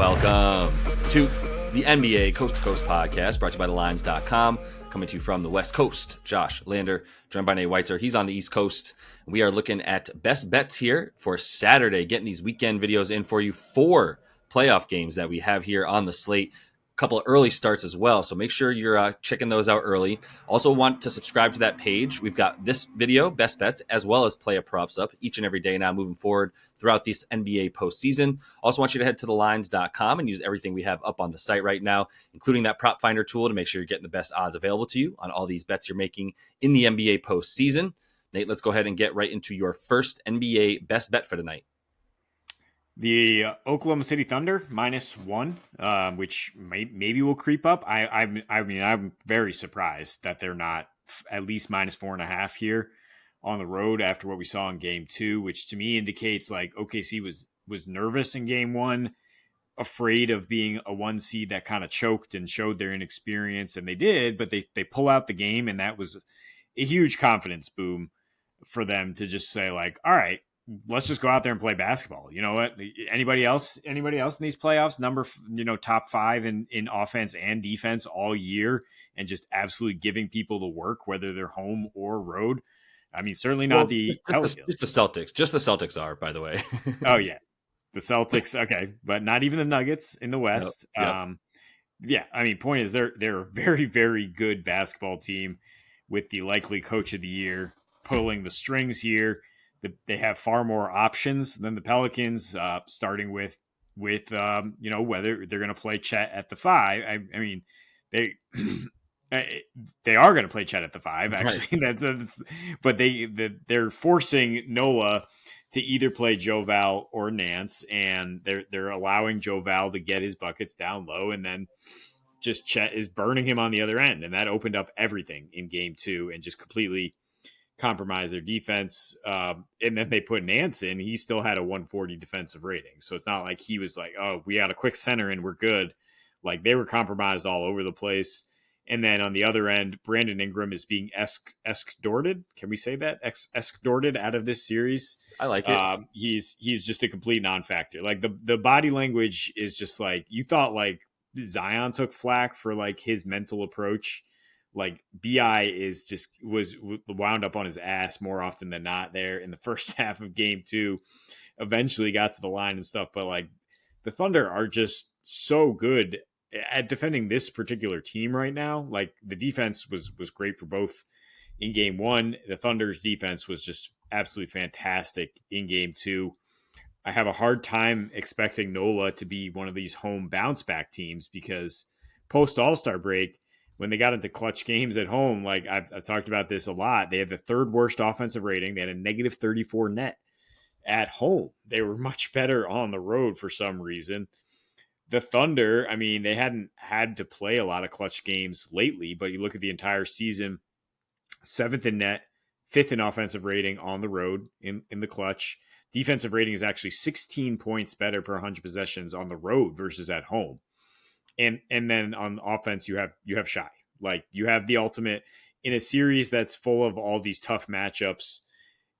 Welcome to the NBA Coast to Coast podcast brought to you by thelines.com. Coming to you from the West Coast, Josh Lander, joined by Nate Weitzer. He's on the East Coast. We are looking at best bets here for Saturday, getting these weekend videos in for you. 4 playoff games that we have here on the slate. A couple of early starts as well, so make sure you're checking those out early. Also want to subscribe to that page. We've got this video, best bets, as well as player props up each and every day now moving forward throughout this NBA postseason. Also want you to head to thelines.com and use everything we have up on the site right now, including that prop finder tool to make sure you're getting the best odds available to you on all these bets you're making in the NBA postseason. Nate, let's go ahead and get right into your first NBA best bet for tonight. The Oklahoma City Thunder -1, which maybe will creep up. I mean, I'm very surprised that they're not at least -4.5 here on the road after what we saw in Game 2, which to me indicates like OKC was nervous in Game 1, afraid of being a 1 seed that kind of choked and showed their inexperience, and they did, but they pull out the game, and that was a huge confidence boom for them to just say like, all right, let's just go out there and play basketball. You know what? Anybody else in these playoffs, top 5 in offense and defense all year, and just absolutely giving people the work, whether they're home or road. I mean, certainly not the Pelicans. Just the Celtics. Just the Celtics are, by the way. Oh yeah, the Celtics. Okay, but not even the Nuggets in the West. Nope. Yeah. I mean, point is they're a very, very good basketball team with the likely coach of the year pulling the strings here. They have far more options than the Pelicans, starting with whether they're going to play Chet at the 5. I mean, they they are going to play Chet at the 5. Actually, right. But they're forcing Nola to either play Joe Val or Nance, and they're allowing Joe Val to get his buckets down low, and then just Chet is burning him on the other end, and that opened up everything in Game 2 and just completely compromise their defense. And then they put Nance in. He still had a 140 defensive rating. So it's not like he was like, oh, we got a quick center and we're good. Like, they were compromised all over the place. And then on the other end, Brandon Ingram is being escorted. Can we say that? Escorted out of this series. I like it. He's just a complete non-factor. Like, the body language is just like, you thought like Zion took flack for like his mental approach. Like, BI was wound up on his ass more often than not there in the first half of Game 2. Eventually got to the line and stuff, but like, the Thunder are just so good at defending this particular team right now. Like, the defense was great for both in Game 1. The Thunder's defense was just absolutely fantastic in Game 2. I have a hard time expecting Nola to be one of these home bounce back teams, because post All-Star break, when they got into clutch games at home, like I've talked about this a lot, they had the 3rd worst offensive rating. They had a -34 net at home. They were much better on the road for some reason. The Thunder, I mean, they hadn't had to play a lot of clutch games lately, but you look at the entire season, 7th in net, 5th in offensive rating on the road in the clutch. Defensive rating is actually 16 points better per 100 possessions on the road versus at home. And then on offense, you have Shai. Like, you have the ultimate in a series that's full of all these tough matchups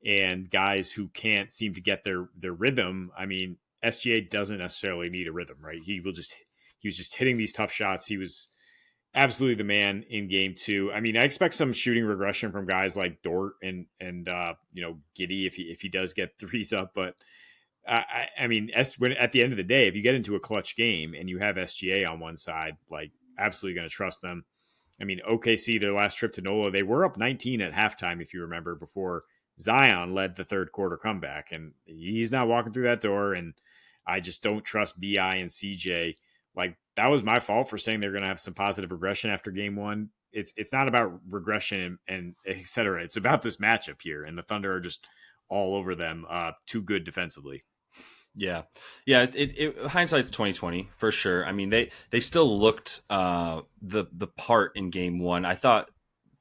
and guys who can't seem to get their rhythm. I mean, SGA doesn't necessarily need a rhythm, right? He was just hitting these tough shots. He was absolutely the man in Game 2. I mean, I expect some shooting regression from guys like Dort and Giddey if he does get threes up, but I mean, when at the end of the day, if you get into a clutch game and you have SGA on one side, like, absolutely going to trust them. I mean, OKC, their last trip to NOLA, they were up 19 at halftime, if you remember, before Zion led the 3rd quarter comeback, and he's not walking through that door. And I just don't trust BI and CJ. Like, that was my fault for saying they're going to have some positive regression after Game 1. It's not about regression and et cetera. It's about this matchup here, and the Thunder are just all over them. Too good defensively. Yeah. It hindsight's 2020 for sure. I mean, they still looked the part in Game 1. I thought,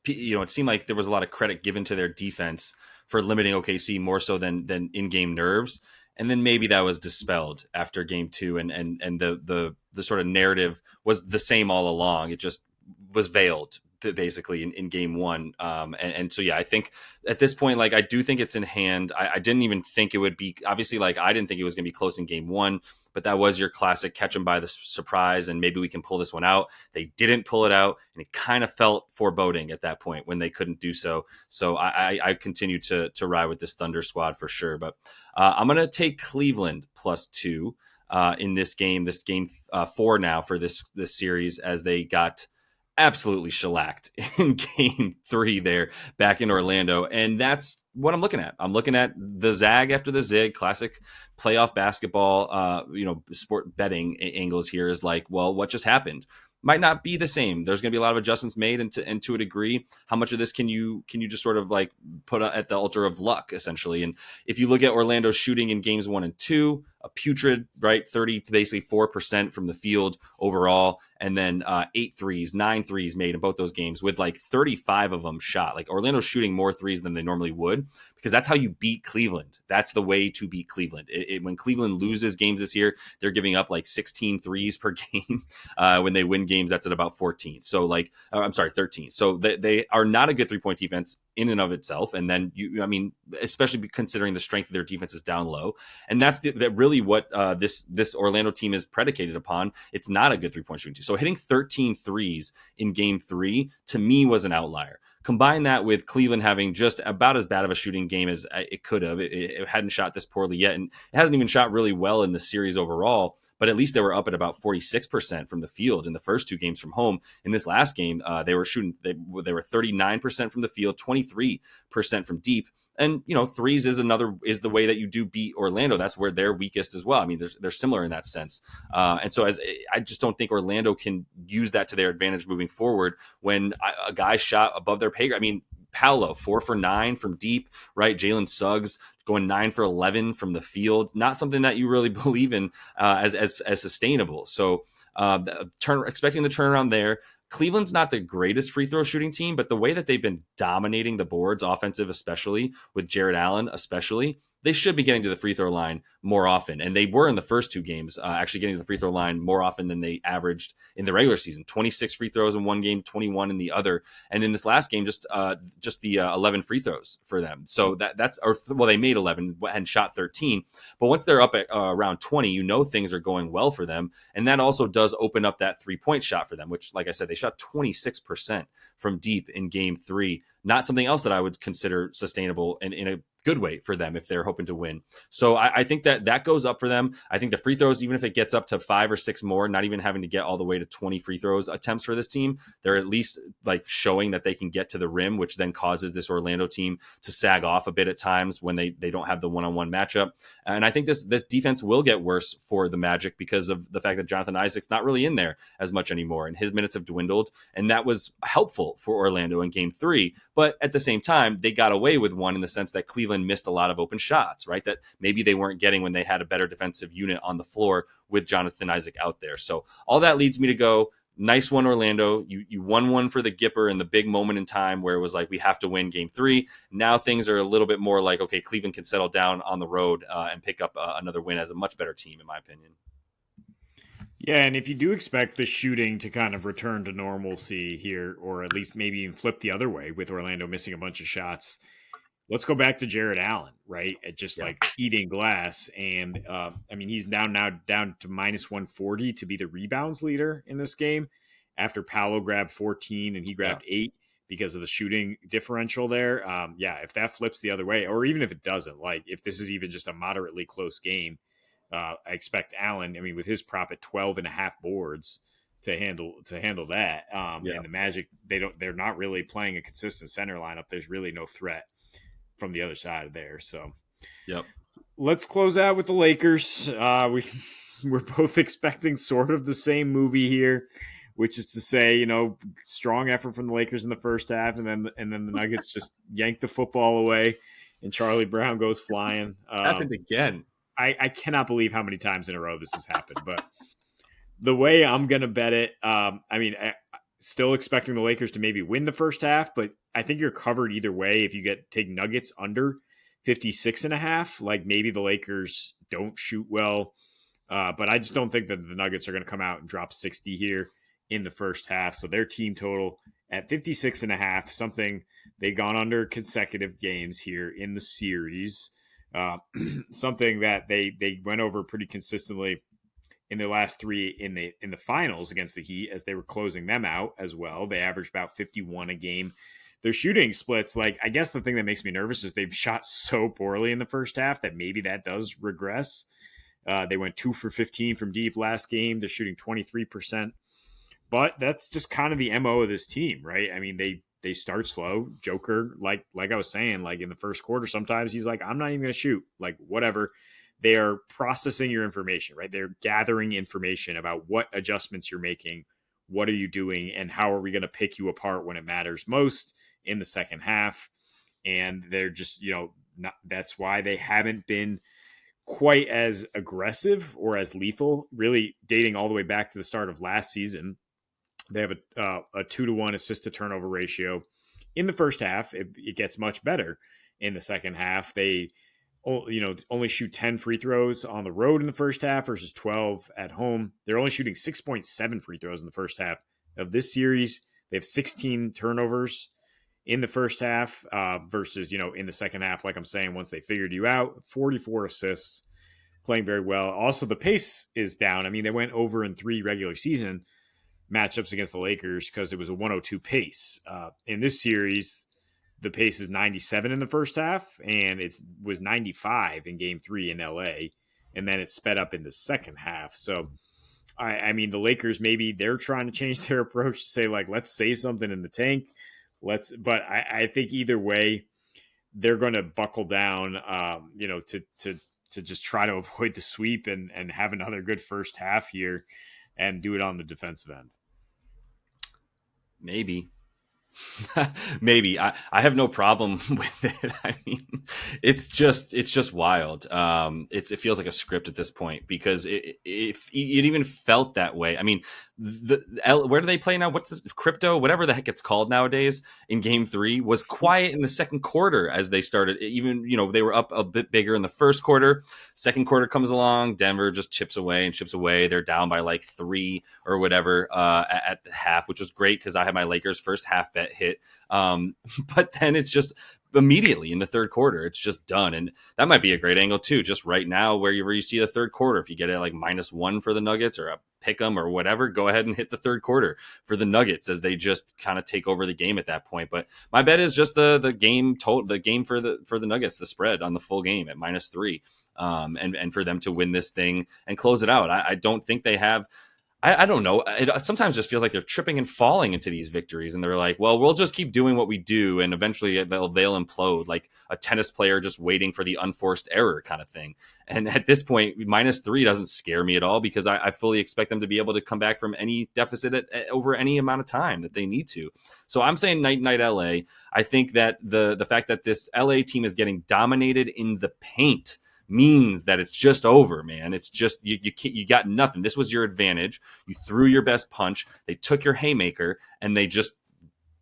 it seemed like there was a lot of credit given to their defense for limiting OKC more so than in-game nerves, and then maybe that was dispelled after Game 2, and the sort of narrative was the same all along. It just was veiled basically in game one. And so, yeah, I think at this point, like, I do think it's in hand. I didn't even think it would be, obviously, like, I didn't think it was going to be close in game one, but that was your classic catch them by the surprise, and maybe we can pull this one out. They didn't pull it out, and it kind of felt foreboding at that point when they couldn't do so. So I continue to ride with this Thunder squad for sure. But I'm going to take Cleveland +2 in this game four now for this series, as they got absolutely shellacked in game three there back in Orlando. And that's what I'm looking at. I'm looking at the zag after the zig, classic playoff basketball, sport betting angles here is like, well, what just happened? Might not be the same. There's going to be a lot of adjustments made, and to a degree, how much of this can you just sort of like put at the altar of luck, essentially? And if you look at Orlando's shooting in games 1 and 2, a putrid, right, 30 to basically 4% from the field overall, and then 8 threes, 9 threes made in both those games, with like 35 of them shot. Like, Orlando's shooting more threes than they normally would, because that's how you beat Cleveland. That's the way to beat Cleveland. When Cleveland loses games this year, they're giving up like 16 threes per game. When they win games, that's at about 14. So like, I'm sorry, 13. So they are not a good 3-point defense in and of itself. And then especially considering the strength of their defense is down low. And that's really what this Orlando team is predicated upon. It's not a good 3-point shooting team. So hitting 13 threes in game 3 to me was an outlier. Combine that with Cleveland having just about as bad of a shooting game as it could have. It hadn't shot this poorly yet, and it hasn't even shot really well in the series overall. But at least they were up at about 46% from the field in the first 2 games from home. In this last game, they were 39% from the field, 23% from deep. And, threes is the way that you do beat Orlando. That's where they're weakest as well. I mean, they're similar in that sense. And so I just don't think Orlando can use that to their advantage moving forward when a guy shot above their pay grade. I mean, Paolo, 4 for 9 from deep, right? Jalen Suggs going 9 for 11 from the field. Not something that you really believe in as sustainable. So expecting the turnaround there. Cleveland's not the greatest free throw shooting team, but the way that they've been dominating the boards, offensive especially, with Jared Allen especially, they should be getting to the free throw line more often. And they were in the first 2 games, actually getting to the free throw line more often than they averaged in the regular season. 26 free throws in one game, 21 in the other. And in this last game, just the 11 free throws for them. So they made 11 and shot 13. But once they're up at around 20, things are going well for them. And that also does open up that 3-point shot for them, which, like I said, they shot 26% from deep in game 3. Not something else that I would consider sustainable in a good way for them if they're hoping to win. So I think that goes up for them. I think the free throws, even if it gets up to 5 or 6 more, not even having to get all the way to 20 free throws attempts for this team, they're at least like showing that they can get to the rim, which then causes this Orlando team to sag off a bit at times when they don't have the one-on-one matchup. And I think this defense will get worse for the Magic because of the fact that Jonathan Isaac's not really in there as much anymore, and his minutes have dwindled. And that was helpful for Orlando in game 3. But at the same time, they got away with one in the sense that Cleveland missed a lot of open shots, right? That maybe they weren't getting when they had a better defensive unit on the floor with Jonathan Isaac out there. So all that leads me to go, nice one, Orlando. You won one for the Gipper in the big moment in time where it was like, we have to win game 3. Now things are a little bit more like, okay, Cleveland can settle down on the road and pick up another win as a much better team, in my opinion. Yeah, and if you do expect the shooting to kind of return to normalcy here, or at least maybe even flip the other way with Orlando missing a bunch of shots, let's go back to Jared Allen, right? At just like eating glass. And he's now down to -140 to be the rebounds leader in this game after Paolo grabbed 14 and he grabbed 8 because of the shooting differential there. If that flips the other way, or even if it doesn't, like if this is even just a moderately close game, I expect Allen, with his prop at 12.5 boards to handle that. And the Magic, they're not really playing a consistent center lineup. There's really no threat from the other side there. So let's close out with the Lakers. We're both expecting sort of the same movie here, which is to say, strong effort from the Lakers in the first half, and then the Nuggets just yank the football away and Charlie Brown goes flying. Happened again. I cannot believe how many times in a row this has happened, but the way I'm going to bet it, still expecting the Lakers to maybe win the first half, but I think you're covered either way. If you take Nuggets under 56.5, like maybe the Lakers don't shoot well, but I just don't think that the Nuggets are going to come out and drop 60 here in the first half. So their team total at 56.5, something they've gone under consecutive games here in the series. Something that they went over pretty consistently in their last three in the finals against the Heat as they were closing them out as well. They averaged about 51 a game. Their shooting splits, like, I guess the thing that makes me nervous is they've shot so poorly in the first half that maybe that does regress. They went 2 for 15 from deep last game. They're shooting 23%. But that's just kind of the MO of this team, right? I mean, they start slow. Joker, like I was saying, like in the first quarter, sometimes he's like, I'm not even going to shoot. Like, whatever. They are processing your information, right? They're gathering information about what adjustments you're making, what are you doing, and how are we going to pick you apart when it matters most in the second half. And they're just, that's why they haven't been quite as aggressive or as lethal, really dating all the way back to the start of last season. They have a 2-to-1 assist to turnover ratio in the first half. It gets much better in the second half. They only shoot 10 free throws on the road in the first half versus 12 at home. They're only shooting 6.7 free throws in the first half of this series. They have 16 turnovers in the first half versus, in the second half, like I'm saying, once they figured you out, 44 assists, playing very well. Also, the pace is down. I mean, they went over in 3 regular season matchups against the Lakers because it was a 102 pace. In this series, the pace is 97 in the first half, and it was 95 in game 3 in LA, and then it sped up in the second half. So, I mean, the Lakers, maybe they're trying to change their approach to say, like, let's save something in the tank. But I think either way, they're going to buckle down, to just try to avoid the sweep and have another good first half here and do it on the defensive end. Maybe. Maybe I have no problem with it. I mean, it's just wild. It feels like a script at this point because it even felt that way. I mean, where do they play now? What's the crypto? Whatever the heck it's called nowadays. In Game 3 was quiet in the second quarter as they started. Even they were up a bit bigger in the first quarter. Second quarter comes along. Denver just chips away and chips away. They're down by like 3 or whatever at the half, which was great because I had my Lakers first half bet hit. But then it's just immediately in the third quarter, it's just done. And that might be a great angle too, just right now, wherever you see the third quarter, if you get it like -1 for the Nuggets or a pick 'em or whatever, go ahead and hit the third quarter for the Nuggets as they just kind of take over the game at that point. But my bet is just the game total, the game for the Nuggets, the spread on the full game at -3. And for them to win this thing and close it out. I don't think they have. I don't know. It sometimes just feels like they're tripping and falling into these victories, and they're like, "Well, we'll just keep doing what we do, and eventually they'll implode, like a tennis player just waiting for the unforced error kind of thing." And at this point, -3 doesn't scare me at all because I fully expect them to be able to come back from any deficit over any amount of time that they need to. So I'm saying night LA. I think that the fact that this LA team is getting dominated in the paint means that it's just over, man. It's just you got nothing. This was your advantage. You threw your best punch. They took your haymaker and they just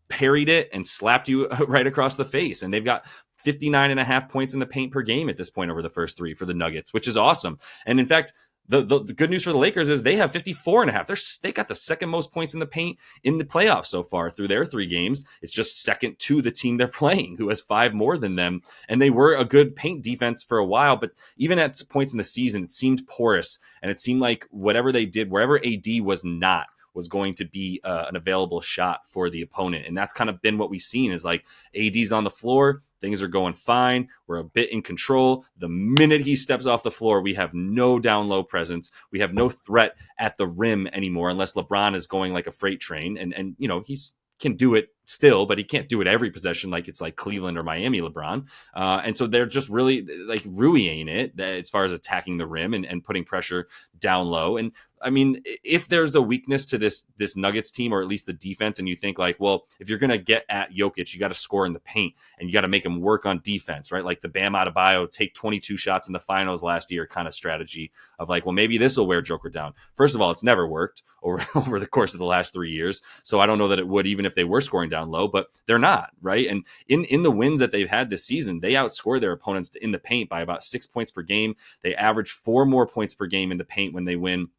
parried it and slapped you right across the face. And they've got 59.5 points in the paint per game at this point over the first 3 for the Nuggets, which is awesome. And in fact, the good news for the Lakers is they have 54.5. They got the second most points in the paint in the playoffs so far through their 3 games. It's just second to the team they're playing, who has 5 more than them. And they were a good paint defense for a while, but even at points in the season, it seemed porous. And it seemed like whatever they did, wherever AD was not, was going to be an available shot for the opponent. And that's kind of been what we've seen is like AD's on the floor. Things are going fine. We're a bit in control. The minute he steps off the floor, we have no down low presence. We have no threat at the rim anymore, unless LeBron is going like a freight train. And he's can do it still, but he can't do it every possession like it's like Cleveland or Miami LeBron. And so they're just really like Ruiing it as far as attacking the rim and putting pressure down low. And I mean, if there's a weakness to this Nuggets team, or at least the defense, and you think like, well, if you're going to get at Jokic, you got to score in the paint and you got to make him work on defense, right? Like the Bam Adebayo take 22 shots in the finals last year kind of strategy of like, well, maybe this will wear Joker down. First of all, it's never worked over the course of the last 3 years. So I don't know that it would, even if they were scoring down low, but they're not, right? And in the wins that they've had this season, they outscore their opponents in the paint by about 6 points per game. They average 4 more points per game in the paint when they win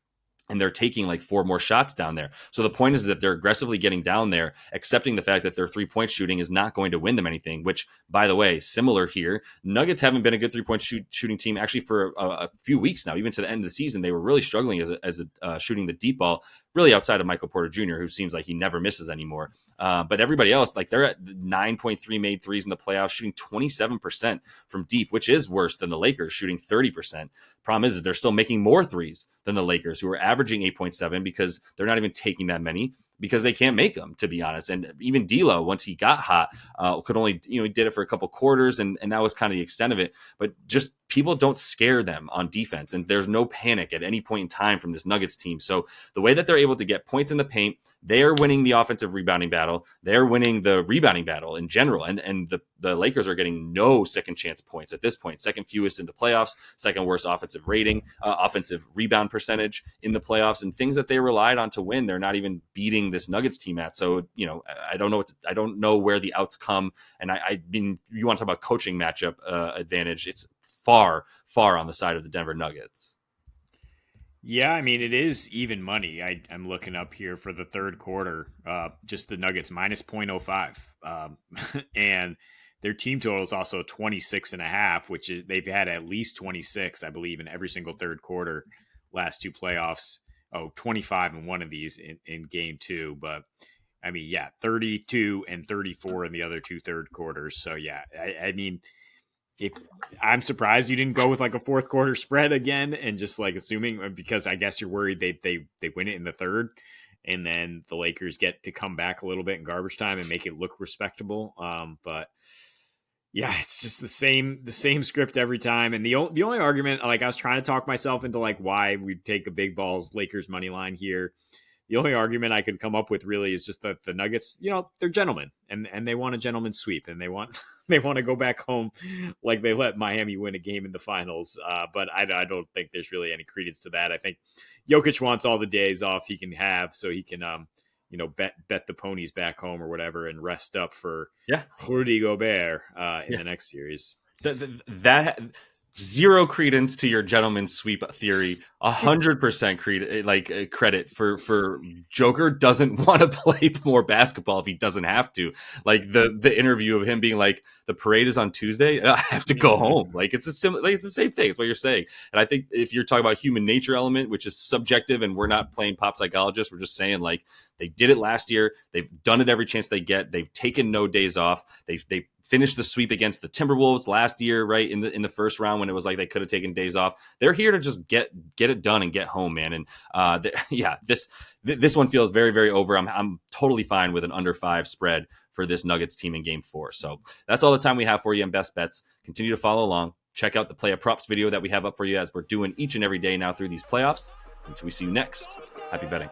and they're taking like 4 more shots down there. So the point is that they're aggressively getting down there, accepting the fact that their 3-point shooting is not going to win them anything, which, by the way, similar here. Nuggets haven't been a good 3-point shooting team actually for a few weeks now. Even to the end of the season, they were really struggling as shooting the deep ball, really outside of Michael Porter Jr., who seems like he never misses anymore. But everybody else, like they're at 9.3 made threes in the playoffs, shooting 27% from deep, which is worse than the Lakers shooting 30%. Problem is they're still making more threes than the Lakers, who are averaging 8.7 because they're not even taking that many because they can't make them, to be honest. And even D'Lo, once he got hot, could only, he did it for a couple quarters, and that was kind of the extent of it. But just people don't scare them on defense, and there's no panic at any point in time from this Nuggets team. So the way that they're able to get points in the paint, they are winning the offensive rebounding battle. They're winning the rebounding battle in general. And the Lakers are getting no second chance points at this point. Second fewest in the playoffs, second worst offensive rating, offensive rebound percentage in the playoffs, and things that they relied on to win, they're not even beating this Nuggets team at. So, I don't know. I don't know where the outs come. And I mean, you want to talk about coaching matchup advantage. It's far on the side of the Denver Nuggets. Yeah, I mean, it is even money. I'm looking up here for the third quarter, just the Nuggets minus 0.05. And their team total is also 26.5, which is they've had at least 26, I believe, in every single third quarter last 2 playoffs. 25 in one of these in game 2. But I mean, yeah, 32 and 34 in the other 2 third quarters. So yeah, I mean, I'm surprised you didn't go with like a fourth quarter spread again and just like assuming, because I guess you're worried they win it in the third and then the Lakers get to come back a little bit in garbage time and make it look respectable. But yeah, it's just the same script every time. And the only argument, like I was trying to talk myself into like why we take a big balls Lakers money line here. The only argument I could come up with really is just that the Nuggets, they're gentlemen and they want a gentleman's sweep and they want to go back home like they let Miami win a game in the finals. But I don't think there's really any credence to that. I think Jokic wants all the days off he can have so he can, bet the ponies back home or whatever and rest up for Rudy Gobert in the next series. That zero credence to your gentleman's sweep theory. 100% credit for Joker doesn't want to play more basketball if he doesn't have to. Like the interview of him being like, the parade is on Tuesday, I have to go home. Like it's it's the same thing. It's what you're saying. And I think if you're talking about human nature element, which is subjective, and we're not playing pop psychologists, we're just saying like they did it last year. They've done it every chance they get. They've taken no days off. They finished the sweep against the Timberwolves last year, right in the first round when it was like they could have taken days off. They're here to just get it done and get home, man. And this one feels very, very over. I'm totally fine with an under 5 spread for this Nuggets team in game 4. So that's all the time we have for you on Best Bets. Continue to follow along. Check out the Play a Props video that we have up for you as we're doing each and every day now through these playoffs. Until we see you next, happy betting.